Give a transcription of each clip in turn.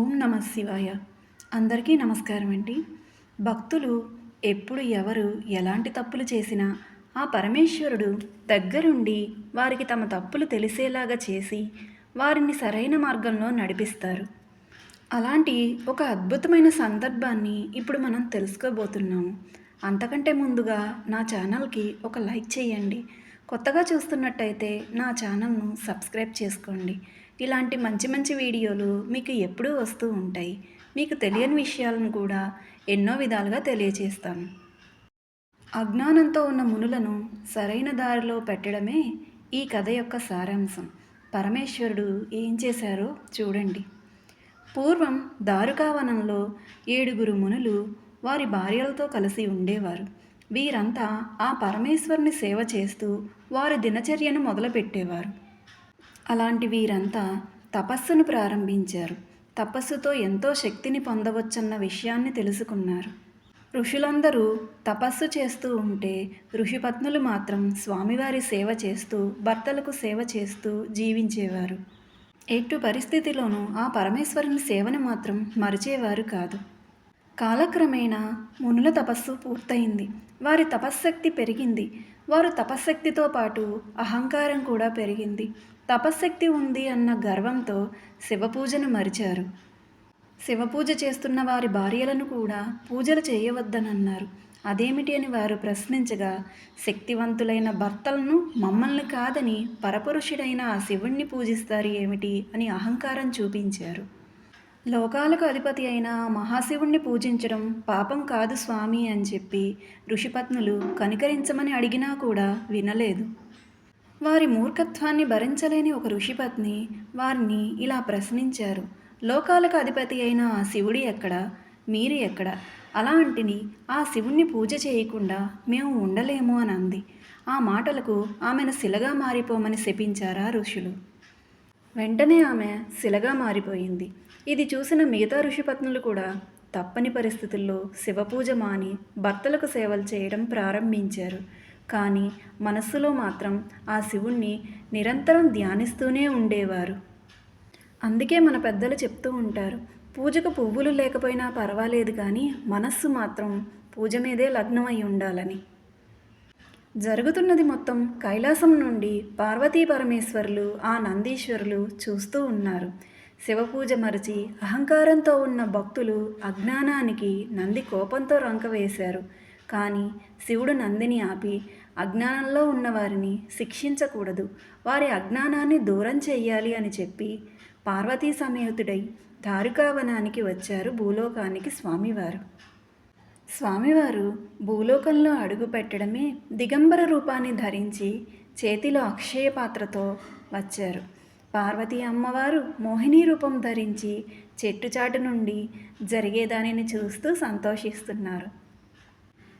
ఓం నమ శివాయ. అందరికీ నమస్కారం అండి. భక్తులు ఎప్పుడు ఎవరు ఎలాంటి తప్పులు చేసినా ఆ పరమేశ్వరుడు దగ్గరుండి వారికి తమ తప్పులు తెలిసేలాగా చేసి వారిని సరైన మార్గంలో నడిపిస్తారు. అలాంటి ఒక అద్భుతమైన సందర్భాన్ని ఇప్పుడు మనం తెలుసుకోబోతున్నాము. అంతకంటే ముందుగా నా ఛానల్కి ఒక లైక్ చేయండి. కొత్తగా చూస్తున్నట్టయితే నా ఛానల్ను సబ్స్క్రైబ్ చేసుకోండి. ఇలాంటి మంచి మంచి వీడియోలు మీకు ఎప్పుడూ వస్తూ ఉంటాయి. మీకు తెలియని విషయాలను కూడా ఎన్నో విధాలుగా తెలియచేస్తాను. అజ్ఞానంతో ఉన్న మునులను సరైన దారిలో పెట్టడమే ఈ కథ యొక్క సారాంశం. పరమేశ్వరుడు ఏం చేశారో చూడండి. పూర్వం దారుకావనంలో 7 మునులు వారి భార్యలతో కలిసి ఉండేవారు. వీరంతా ఆ పరమేశ్వరుని సేవ చేస్తూ వారి దినచర్యను మొదలుపెట్టేవారు. అలాంటి వీరంతా తపస్సును ప్రారంభించారు. తపస్సుతో ఎంతో శక్తిని పొందవచ్చన్న విషయాన్ని తెలుసుకున్నారు. ఋషులందరూ తపస్సు చేస్తూ ఉంటే ఋషిపత్నులు మాత్రం స్వామివారి సేవ చేస్తూ భర్తలకు సేవ చేస్తూ జీవించేవారు. ఎటు పరిస్థితిలోనూ ఆ పరమేశ్వరుని సేవను మాత్రం మరిచేవారు కాదు. కాలక్రమేణా మునుల తపస్సు పూర్తయింది. వారి తపశ్శక్తి పెరిగింది. వారు తపశ్శక్తితో పాటు అహంకారం కూడా పెరిగింది. తపశ్శక్తి ఉంది అన్న గర్వంతో శివపూజను మరిచారు. శివపూజ చేస్తున్న వారి భార్యలను కూడా పూజలు చేయవద్దనన్నారు. అదేమిటి అని వారు ప్రశ్నించగా, శక్తివంతులైన భర్తలను మమ్మల్ని కాదని పరపురుషుడైన ఆ శివుణ్ణి పూజిస్తారు ఏమిటి అని అహంకారం చూపించారు. లోకాలకు అధిపతి అయిన మహాశివుణ్ణి పూజించడం పాపం కాదు స్వామి అని చెప్పి ఋషిపత్నులు కనికరించమని అడిగినా కూడా వినలేదు. వారి మూర్ఖత్వాన్ని భరించలేని ఒక ఋషిపత్ని వారిని ఇలా ప్రశ్నించారు. లోకాలకు అధిపతి అయిన ఆ శివుడి ఎక్కడ, మీరు ఎక్కడ? అలాంటిని ఆ శివుణ్ణి పూజ చేయకుండా మేము ఉండలేము అని అంది. ఆ మాటలకు ఆమెను శిలగా మారిపోమని శపించారా ఋషులు. వెంటనే ఆమె శిలగా మారిపోయింది. ఇది చూసిన మిగతా ఋషిపత్నులు కూడా తప్పని పరిస్థితుల్లో శివపూజ మాని భర్తలకు సేవలు చేయడం ప్రారంభించారు. కానీ మనస్సులో మాత్రం ఆ శివుణ్ణి నిరంతరం ధ్యానిస్తూనే ఉండేవారు. అందుకే మన పెద్దలు చెప్తూ ఉంటారు, పూజకు పువ్వులు లేకపోయినా పర్వాలేదు కానీ మనస్సు మాత్రం పూజ మీదే లగ్నమై ఉండాలని. జరుగుతున్నది మొత్తం కైలాసం నుండి పార్వతీ పరమేశ్వరులు ఆ నందీశ్వరులు చూస్తూ ఉన్నారు. శివపూజ మరచి అహంకారంతో ఉన్న భక్తులు అజ్ఞానానికి నంది కోపంతో రంక వేశారు. కానీ శివుడు నందిని ఆపి అజ్ఞానంలో ఉన్నవారిని శిక్షించకూడదు, వారి అజ్ఞానాన్ని దూరం చెయ్యాలి అని చెప్పి పార్వతీ సమేతుడై దారుకావనానికి వచ్చారు భూలోకానికి స్వామివారు. స్వామివారు భూలోకంలో అడుగు పెట్టడమే దిగంబర రూపాన్ని ధరించి చేతిలో అక్షయ పాత్రతో వచ్చారు. పార్వతీ అమ్మవారు మోహిని రూపం ధరించి చెట్టుచాటు నుండి జరిగేదానిని చూస్తూ సంతోషిస్తున్నారు.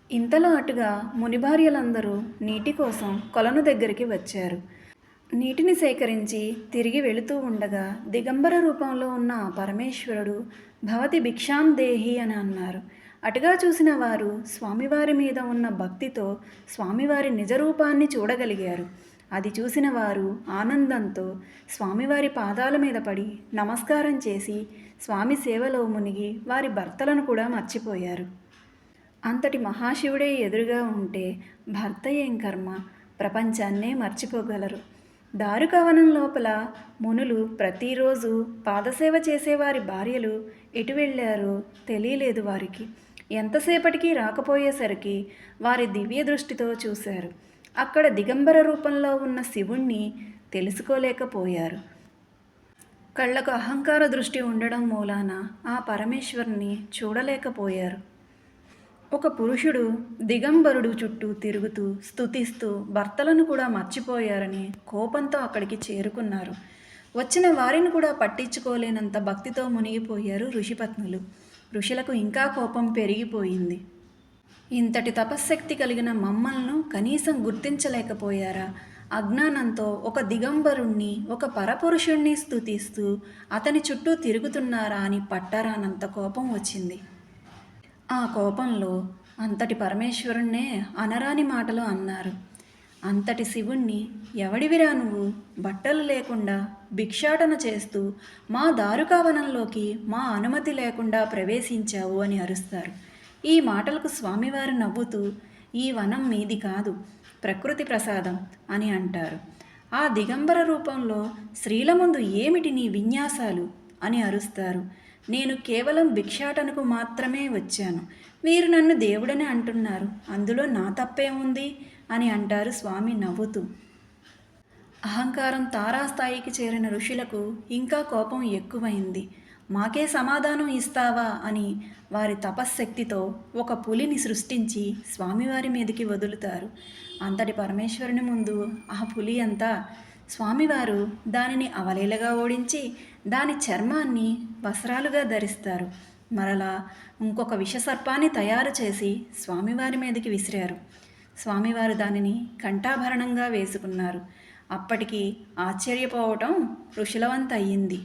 ఇంతలో అటుగా మునిభార్యలందరూ నీటి కోసం కొలను దగ్గరికి వచ్చారు. నీటిని సేకరించి తిరిగి వెళుతూ ఉండగా దిగంబర రూపంలో ఉన్న ఆ పరమేశ్వరుడు భవతి భిక్షాం దేహి అని అన్నారు. అటుగా చూసిన వారు స్వామివారి మీద ఉన్న భక్తితో స్వామివారి నిజరూపాన్ని చూడగలిగారు. అది చూసిన వారు ఆనందంతో స్వామివారి పాదాల మీద పడి నమస్కారం చేసి స్వామి సేవలో మునిగి వారి భర్తలను కూడా మర్చిపోయారు. అంతటి మహాశివుడే ఎదురుగా ఉంటే భర్త ఏం కర్మ, ప్రపంచాన్నే మర్చిపోగలరు. దారుకవనం లోపల మునులు ప్రతిరోజు పాదసేవ చేసేవారి భార్యలు ఎటు వెళ్ళారో తెలియలేదు వారికి. ఎంతసేపటికి రాకపోయేసరికి వారి దివ్య దృష్టితో చూశారు. అక్కడ దిగంబర రూపంలో ఉన్న శివుణ్ణి తెలుసుకోలేకపోయారు. కళ్ళకు అహంకార దృష్టి ఉండడం మూలాన ఆ పరమేశ్వరుని చూడలేకపోయారు. ఒక పురుషుడు దిగంబరుడు చుట్టూ తిరుగుతూ స్తుతిస్తూ భర్తలను కూడా మర్చిపోయారని కోపంతో అక్కడికి చేరుకున్నారు. వచ్చిన వారిని కూడా పట్టించుకోలేనంత భక్తితో మునిగిపోయారు ఋషిపత్నులు. ఋషులకు ఇంకా కోపం పెరిగిపోయింది. ఇంతటి తపశ్శక్తి కలిగిన మమ్మల్ని కనీసం గుర్తించలేకపోయారా? అజ్ఞానంతో ఒక దిగంబరుణ్ణి, ఒక పరపురుషుణ్ణి స్తుతిస్తూ అతని చుట్టూ తిరుగుతున్నారా అని పట్టరానంత కోపం వచ్చింది. ఆ కోపంలో అంతటి పరమేశ్వరుణ్ణే అనరాని మాటలు అన్నారు. అంతటి శివుణ్ణి ఎవడివిరా నువ్వు బట్టలు లేకుండా భిక్షాటన చేస్తూ మా దారుకావనంలోకి మా అనుమతి లేకుండా ప్రవేశించావు అని అరుస్తారు. ఈ మాటలకు స్వామివారు నవ్వుతూ ఈ వనం మీది కాదు, ప్రకృతి ప్రసాదం అని అంటారు. ఆ దిగంబర రూపంలో స్త్రీల ముందు ఏమిటి నీ విన్యాసాలు అని అరుస్తారు. నేను కేవలం భిక్షాటనకు మాత్రమే వచ్చాను, మీరు నన్ను దేవుడని అంటున్నారు, అందులో నా తప్పేముంది అని అంటారు స్వామి నవ్వుతూ. అహంకారం తారాస్థాయికి చేరిన ఋషులకు ఇంకా కోపం ఎక్కువైంది. మాకే సమాధానం ఇస్తావా అని వారి తపశ్శక్తితో ఒక పులిని సృష్టించి స్వామివారి మీదకి వదులుతారు. అంతటి పరమేశ్వరుని ముందు ఆ పులి అంతా స్వామివారు దానిని అవలీలగా ఓడించి దాని చర్మాన్ని వస్త్రాలుగా ధరిస్తారు. మరలా ఇంకొక విషసర్పాన్ని తయారు చేసి స్వామివారి మీదకి విసిరారు. స్వామివారు దానిని కంఠాభరణంగా వేసుకున్నారు. అప్పటికి ఆశ్చర్యపోవటం ఋషులవంత అయ్యింది.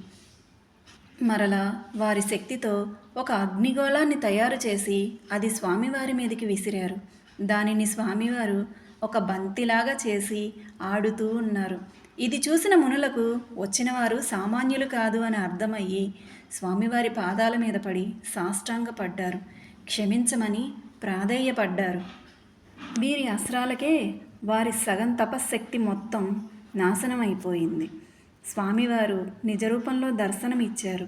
మరలా వారి శక్తితో ఒక అగ్నిగోళాన్ని తయారు చేసి అది స్వామివారి మీదకి విసిరారు. దానిని స్వామివారు ఒక బంతిలాగా చేసి ఆడుతూ ఉన్నారు. ఇది చూసిన మునులకు వచ్చినవారు సామాన్యులు కాదు అని అర్థమయ్యి స్వామివారి పాదాల మీద పడి సాష్టాంగపడ్డారు. క్షమించమని ప్రాధేయపడ్డారు. వీరి అస్త్రాలకే వారి సగం తపశ్శక్తి మొత్తం నాశనమైపోయింది. స్వామివారు నిజరూపంలో దర్శనమిచ్చారు.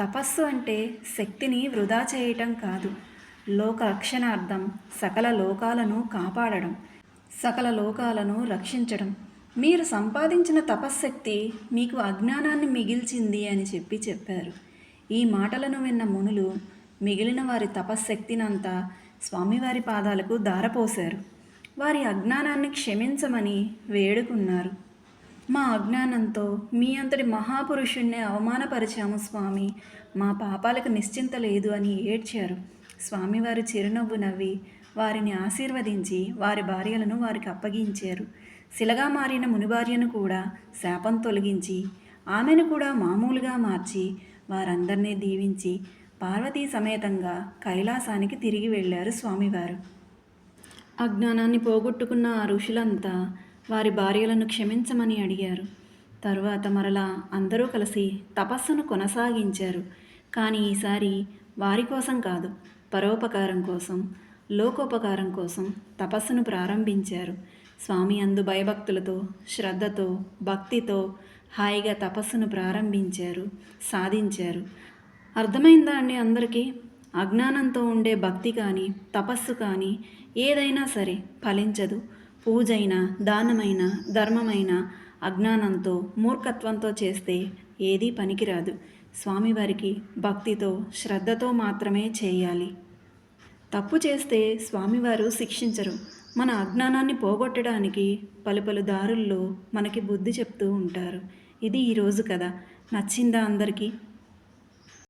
తపస్సు అంటే శక్తిని వృధా చేయటం కాదు, లోక రక్షణార్థం సకల లోకాలను కాపాడడం, సకల లోకాలను రక్షించడం. మీరు సంపాదించిన తపశ్శక్తి మీకు అజ్ఞానాన్ని మిగిల్చింది అని చెప్పారు. ఈ మాటలను విన్న మునులు మిగిలిన వారి తపశ్శక్తినంతా స్వామివారి పాదాలకు ధారపోశారు. వారి అజ్ఞానాన్ని క్షమించమని వేడుకున్నారు. మా అజ్ఞానంతో మీ అంతటి మహాపురుషుణ్ణి అవమానపరిచాము స్వామి, మా పాపాలకు నిశ్చింత లేదు అని ఏడ్చారు. స్వామివారు చిరునవ్వు నవ్వి వారిని ఆశీర్వదించి వారి భార్యలను వారికి అప్పగించారు. శిలగా మారిన మునిభార్యను కూడా శాపం తొలగించి ఆమెను కూడా మామూలుగా మార్చి వారందరినీ దీవించి పార్వతీ సమేతంగా కైలాసానికి తిరిగి వెళ్ళారు స్వామివారు. అజ్ఞానాన్ని పోగొట్టుకున్న ఆ ఋషులంతా వారి భార్యలను క్షమించమని అడిగారు. తరువాత మరలా అందరూ కలిసి తపస్సును కొనసాగించారు. కానీ ఈసారి వారి కోసం కాదు, పరోపకారం కోసం, లోకోపకారం కోసం తపస్సును ప్రారంభించారు. స్వామి అందు భయభక్తులతో, శ్రద్ధతో, భక్తితో హాయిగా తపస్సును ప్రారంభించారు, సాధించారు. అర్థమైందా అండి అందరికీ? అజ్ఞానంతో ఉండే భక్తి కానీ, తపస్సు కానీ ఏదైనా సరే ఫలించదు. పూజైనా, దానమైన, ధర్మమైన అజ్ఞానంతో, మూర్ఖత్వంతో చేస్తే ఏదీ పనికిరాదు. స్వామివారికి భక్తితో, శ్రద్ధతో మాత్రమే చేయాలి. తప్పు చేస్తే స్వామివారు శిక్షించరు. మన అజ్ఞానాన్ని పోగొట్టడానికి పలు దారుల్లో మనకి బుద్ధి చెప్తూ ఉంటారు. ఇది ఈరోజు కథ. నచ్చిందా అందరికీ?